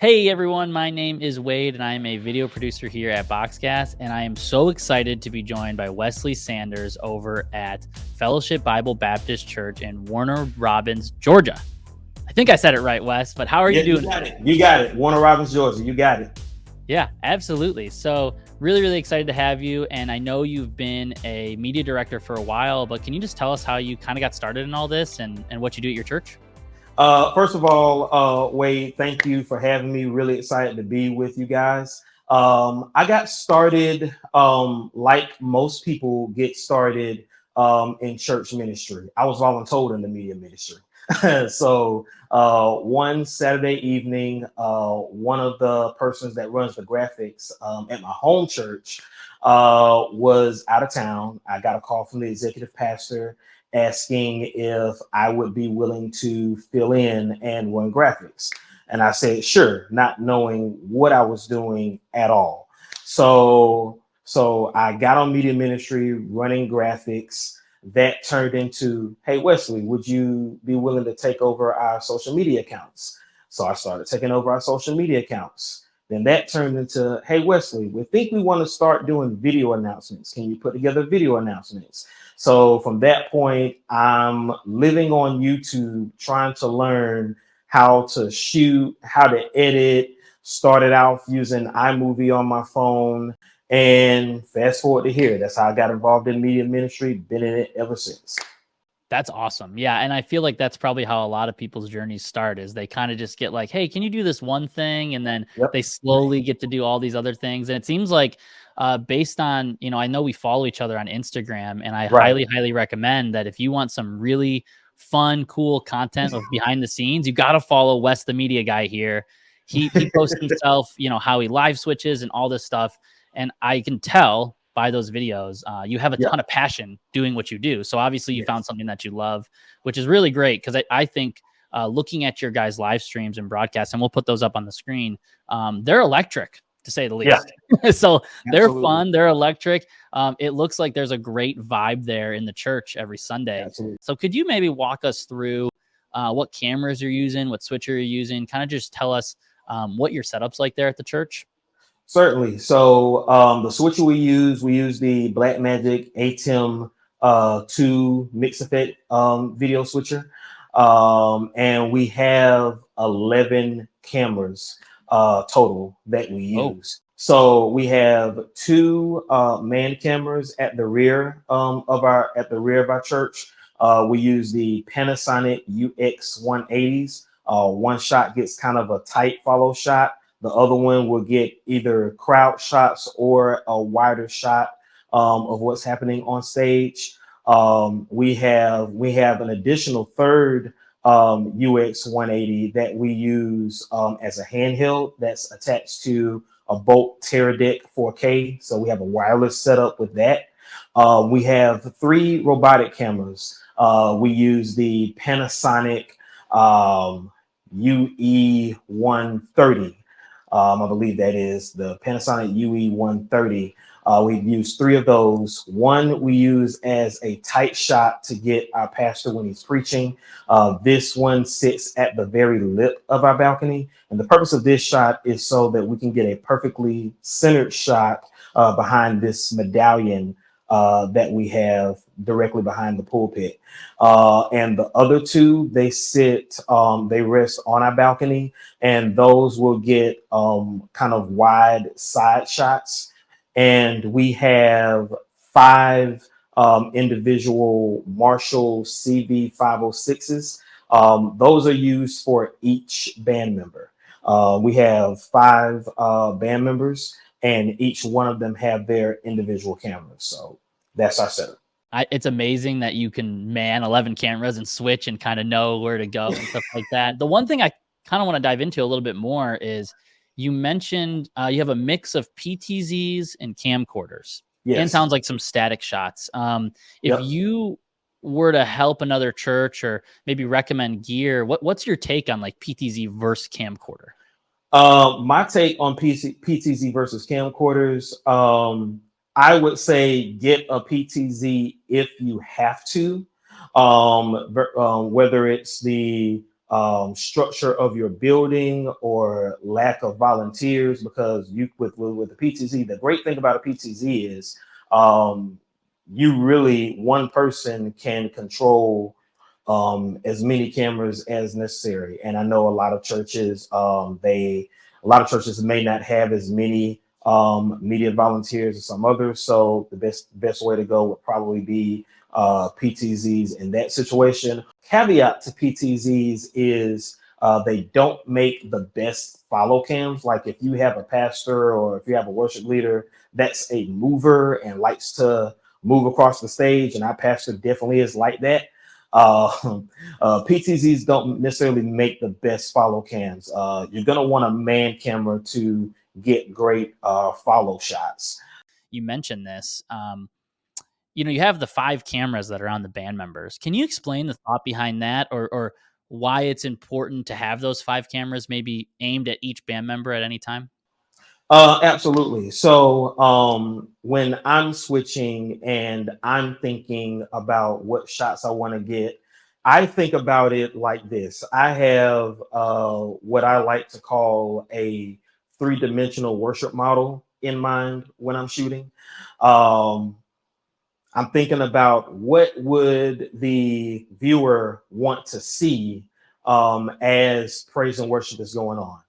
Hey everyone, my name is Wade and I am a video producer here at BoxCast, and I am so excited to be joined by Wesley Sanders over at Fellowship Bible Baptist Church in Warner Robins, Georgia. I think I said it right, Wes, but how are you Yeah, you doing got today? it. You got it. Warner Robins, Georgia. You got it. Yeah, absolutely. So really excited to have you, and I know you've been a media director for a while, but can you just tell us how you kind of got started in all this and what you do at your church? First of all, Wade, thank you for having me. Really excited to be with you guys. I got started like most people get started in church ministry. I was voluntold in the media ministry. So one Saturday evening, one of the persons that runs the graphics at my home church was out of town. I got a call from the executive pastor asking if I would be willing to fill in and run graphics. And I said, sure, not knowing what I was doing at all. So I got on media ministry, running graphics. That turned into, hey, Wesley, would you be willing to take over our social media accounts? So I started taking over our social media accounts. Then that turned into, hey, Wesley, we think we want to start doing video announcements. Can you put together video announcements? So from that point, I'm living on YouTube, trying to learn how to shoot, how to edit. Started out using iMovie on my phone, and fast forward to here. That's how I got involved in media ministry. Been in it ever since. That's awesome. Yeah. And I feel like that's probably how a lot of people's journeys start is they kind of just get like, hey, can you do this one thing? And then Yep. they slowly get to do all these other things. And it seems like based on, I know we follow each other on Instagram, and I Right. highly recommend that if you want some really fun, cool content of behind the scenes, you got to follow Wes, the media guy here. He posts himself, how he live switches and all this stuff. And I can tell by those videos, you have a Yeah. ton of passion doing what you do. So obviously you found Yes. something that you love, which is really great. Because I think looking at your guys' live streams and broadcasts, and we'll put those up on the screen, they're electric to say the Yeah. least. So they're Absolutely. fun, they're electric. It looks like there's a great vibe there in the church every Sunday. Absolutely. So could you maybe walk us through what cameras you're using, what switcher you're using? Kind of just tell us what your setup's like there at the church. Certainly. So the switcher we use the Blackmagic ATEM 2 mix effect video switcher. And we have 11 cameras total that we Oh, use. So we have two man cameras at the rear of our church. We use the Panasonic UX 180s. One shot gets kind of a tight follow shot. The other one will get either crowd shots or a wider shot of what's happening on stage. We have an additional third UX 180 that we use as a handheld that's attached to a Bolt Teradek 4K. So we have a wireless setup with that. We have three robotic cameras. We use the Panasonic UE 130. I believe that is the Panasonic UE 130. We've used three of those. One we use as a tight shot to get our pastor when he's preaching. This one sits at the very lip of our balcony. And the purpose of this shot is so that we can get a perfectly centered shot behind this medallion that we have directly behind the pulpit. And the other two, they rest on our balcony, and those will get kind of wide side shots. And we have five individual Marshall CV506s. Those are used for each band member. We have five band members, and each one of them have their individual cameras. So that's our setup. It's amazing that you can man 11 cameras and switch and kind of know where to go and stuff like that. The one thing I kind of want to dive into a little bit more is you mentioned you have a mix of PTZs and camcorders, and Yes. sounds like some static shots. If Yep. you were to help another church or maybe recommend gear, what's your take on like PTZ versus camcorder? My take on PTZ versus camcorders, I would say get a PTZ if you have to, whether it's the structure of your building or lack of volunteers, because you with the PTZ, the great thing about a PTZ is you really, one person can control as many cameras as necessary. And I know a lot of churches, a lot of churches may not have as many media volunteers as some others. So the best way to go would probably be PTZs in that situation. Caveat to PTZs is they don't make the best follow cams. Like if you have a pastor or if you have a worship leader that's a mover and likes to move across the stage, and our pastor definitely is like that. Uh, PTZs don't necessarily make the best follow cams. You're going to want a man camera to get great follow shots. You mentioned this. You have the 5 cameras that are on the band members. Can you explain the thought behind that, or why it's important to have those 5 cameras maybe aimed at each band member at any time? Absolutely. So when I'm switching and I'm thinking about what shots I want to get, I think about it like this. I have what I like to call a three-dimensional worship model in mind when I'm shooting. Um, I'm thinking about what would the viewer want to see as praise and worship is going on.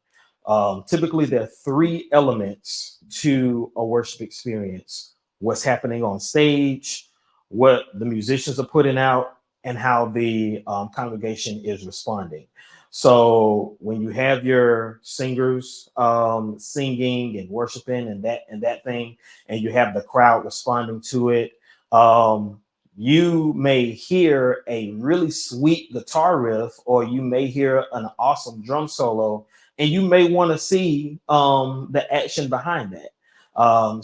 Typically, there are 3 elements to a worship experience: what's happening on stage, what the musicians are putting out, and how the congregation is responding. So when you have your singers singing and worshiping and that thing, and you have the crowd responding to it, um, you may hear a really sweet guitar riff, or you may hear an awesome drum solo, and you may want to see the action behind that.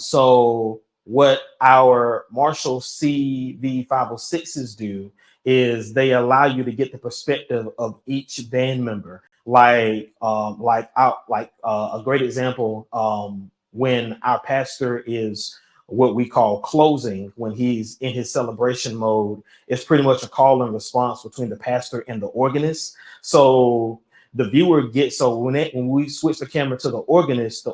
So what our Marshall CV506s do is they allow you to get the perspective of each band member. A great example, when our pastor is what we call closing, when he's in his celebration mode, it's pretty much a call and response between the pastor and the organist. So the viewer gets, so when we switch the camera to the organist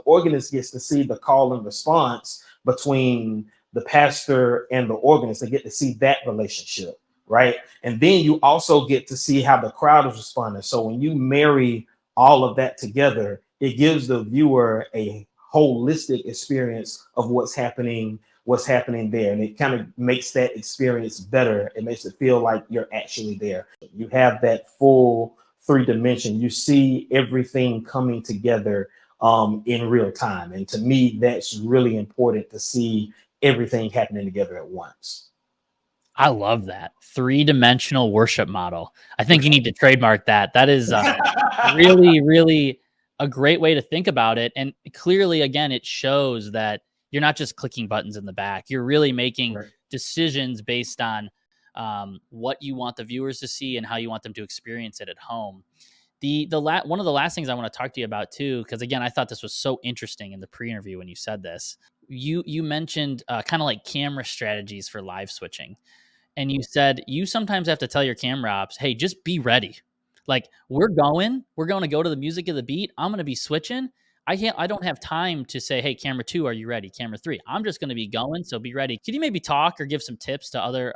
gets to see the call and response between the pastor and the organist. They get to see that relationship, right? And then you also get to see how the crowd is responding. So when you marry all of that together, it gives the viewer a holistic experience of what's happening there, and it kind of makes that experience better. It makes it feel like you're actually there. You have that full 3 dimension. You see everything coming together in real time, and to me that's really important, to see everything happening together at once. I love that 3-dimensional worship model. I think you need to trademark that. That is really, really a great way to think about it. And clearly, again, it shows that you're not just clicking buttons in the back. You're really making Right. decisions based on what you want the viewers to see and how you want them to experience it at home. One of the last things I want to talk to you about too, because again, I thought this was so interesting in the pre-interview when you said this. You mentioned kind of like camera strategies for live switching, and you said you sometimes have to tell your camera ops, hey, just be ready. Like we're going to go to the music of the beat. I'm going to be switching. I don't have time to say, hey, camera 2, are you ready? Camera 3, I'm just going to be going. So be ready. Could you maybe talk or give some tips to other,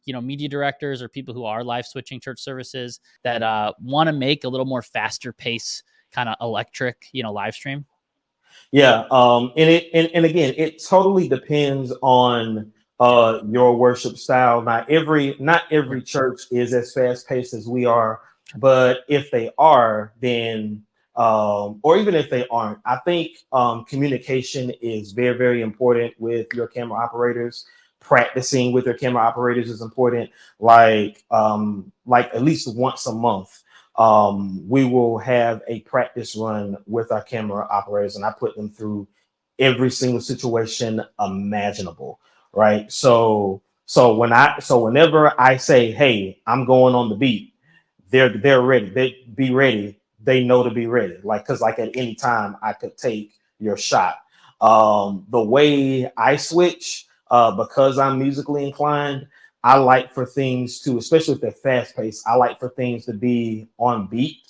media directors or people who are live switching church services that want to make a little more faster pace kind of electric, live stream? Yeah, and again, it totally depends on your worship style. Not every church is as fast paced as we are, but if they are, then or even if they aren't, I think communication is very, very important with your camera operators. Practicing with your camera operators is important. Like at least once a month, we will have a practice run with our camera operators, and I put them through every single situation imaginable, right? So whenever I say, hey, I'm going on the beat, they're ready. They be ready. They know to be ready. Because at any time I could take your shot. The way I switch, because I'm musically inclined, I like for things to, especially if they're fast paced, I like for things to be on beat.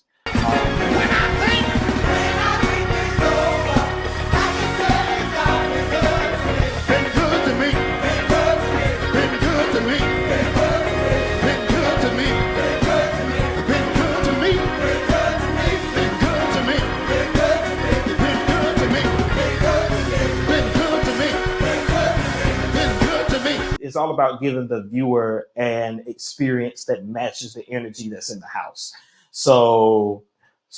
It's all about giving the viewer an experience that matches the energy that's in the house. So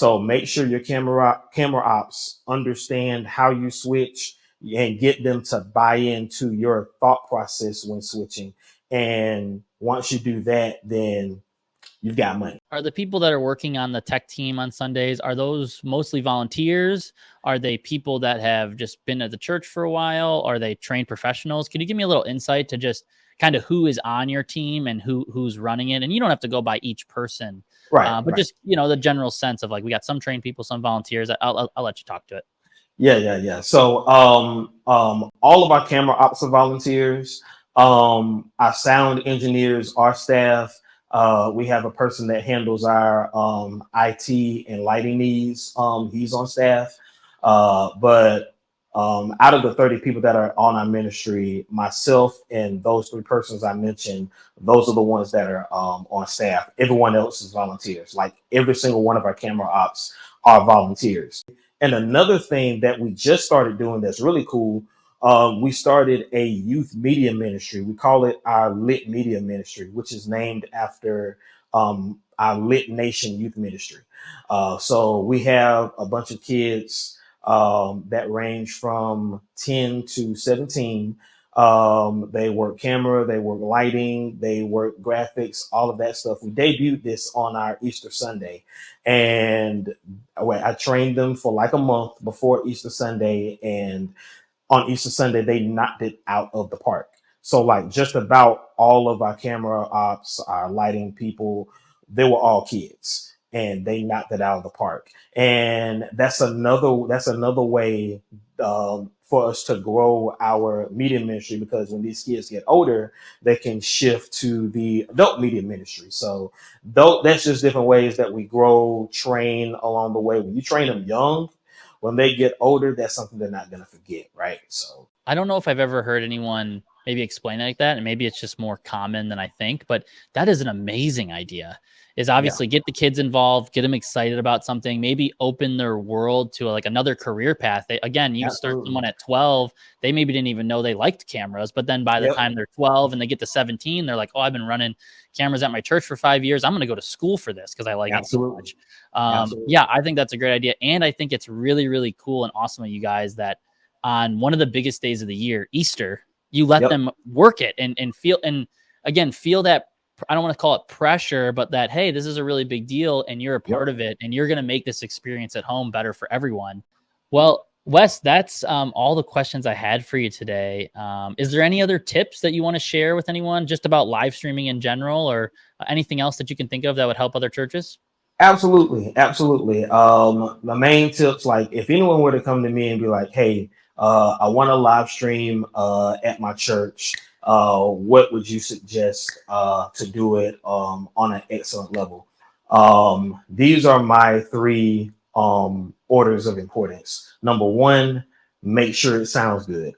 make sure your camera ops understand how you switch and get them to buy into your thought process when switching. And once you do that, then you've got money. Are the people that are working on the tech team on Sundays, are those mostly volunteers? Are they people that have just been at the church for a while? Are they trained professionals? Can you give me a little insight to just kind of who is on your team and who's running it? And you don't have to go by each person, but just, the general sense of like, we got some trained people, some volunteers. I'll let you talk to it. Yeah. So all of our camera ops are volunteers. Our sound engineers, our staff. We have a person that handles our IT and lighting needs. He's on staff. But out of the 30 people that are on our ministry, myself and those 3 persons I mentioned, those are the ones that are on staff. Everyone else is volunteers. Like every single one of our camera ops are volunteers. And another thing that we just started doing that's really cool, we started a youth media ministry. We call it our Lit Media Ministry, which is named after our Lit Nation Youth Ministry. So we have a bunch of kids that range from 10 to 17. They work camera, they work lighting, they work graphics, all of that stuff. We debuted this on our Easter Sunday, and I trained them for like a month before Easter Sunday, and on Easter Sunday, they knocked it out of the park. So like just about all of our camera ops, our lighting people, they were all kids and they knocked it out of the park. And that's another way for us to grow our media ministry, because when these kids get older, they can shift to the adult media ministry. So that's just different ways that we grow, train along the way. When you train them young, when they get older, that's something they're not going to forget, right? So I don't know if I've ever heard anyone maybe explain it like that, and maybe it's just more common than I think, but that is an amazing idea. Is obviously get the kids involved, get them excited about something, maybe open their world to like another career path. You start someone at 12, they maybe didn't even know they liked cameras, but then by the time they're 12 and they get to 17, they're like, oh, I've been running cameras at my church for 5 years. I'm going to go to school for this because I like it so much. Yeah, I think that's a great idea. And I think it's really, really cool and awesome of you guys that on one of the biggest days of the year, Easter, you let them work it and feel that, I don't want to call it pressure, but that, hey, this is a really big deal and you're a part of it and you're going to make this experience at home better for everyone. Well, Wes, that's all the questions I had for you today. Is there any other tips that you want to share with anyone just about live streaming in general, or anything else that you can think of that would help other churches? Absolutely. My main tips, like if anyone were to come to me and be like, hey, I want to live stream at my church, what would you suggest to do it on an excellent level? These are my 3 orders of importance. Number 1, make sure it sounds good.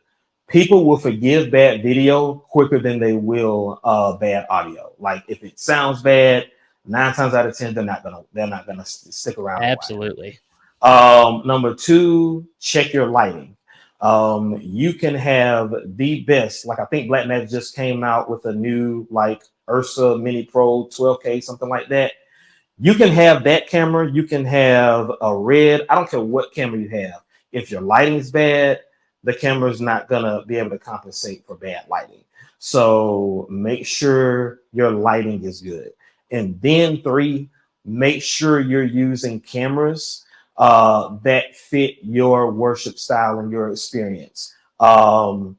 People will forgive bad video quicker than they will bad audio. Like if it sounds bad, 9 times out of 10, they're not gonna stick around. Absolutely. Number 2, check your lighting. You can have the best, like I think Blackmagic just came out with a new like Ursa Mini Pro 12K, something like that. You can have that camera. You can have a red. I don't care what camera you have. If your lighting is bad, the camera is not gonna be able to compensate for bad lighting. So make sure your lighting is good. And then 3, make sure you're using cameras that fit your worship style and your experience. Ton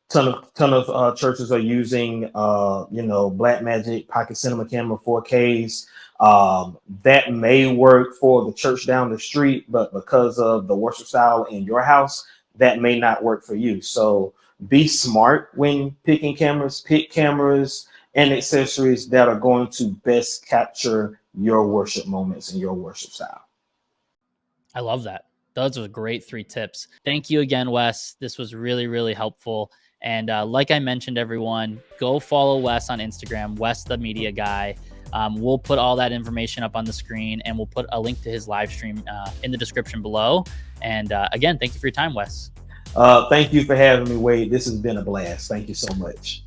of churches are using Blackmagic Pocket Cinema Camera 4Ks. That may work for the church down the street, but because of the worship style in your house, that may not work for you. So be smart when picking cameras. Pick cameras and accessories that are going to best capture your worship moments and your worship style. I love that. Those were great 3 tips. Thank you again, Wes. This was really, really helpful. And like I mentioned, everyone, go follow Wes on Instagram, Wes the Media Guy. We'll put all that information up on the screen, and we'll put a link to his live stream in the description below. And again, thank you for your time, Wes. Thank you for having me, Wade. This has been a blast. Thank you so much.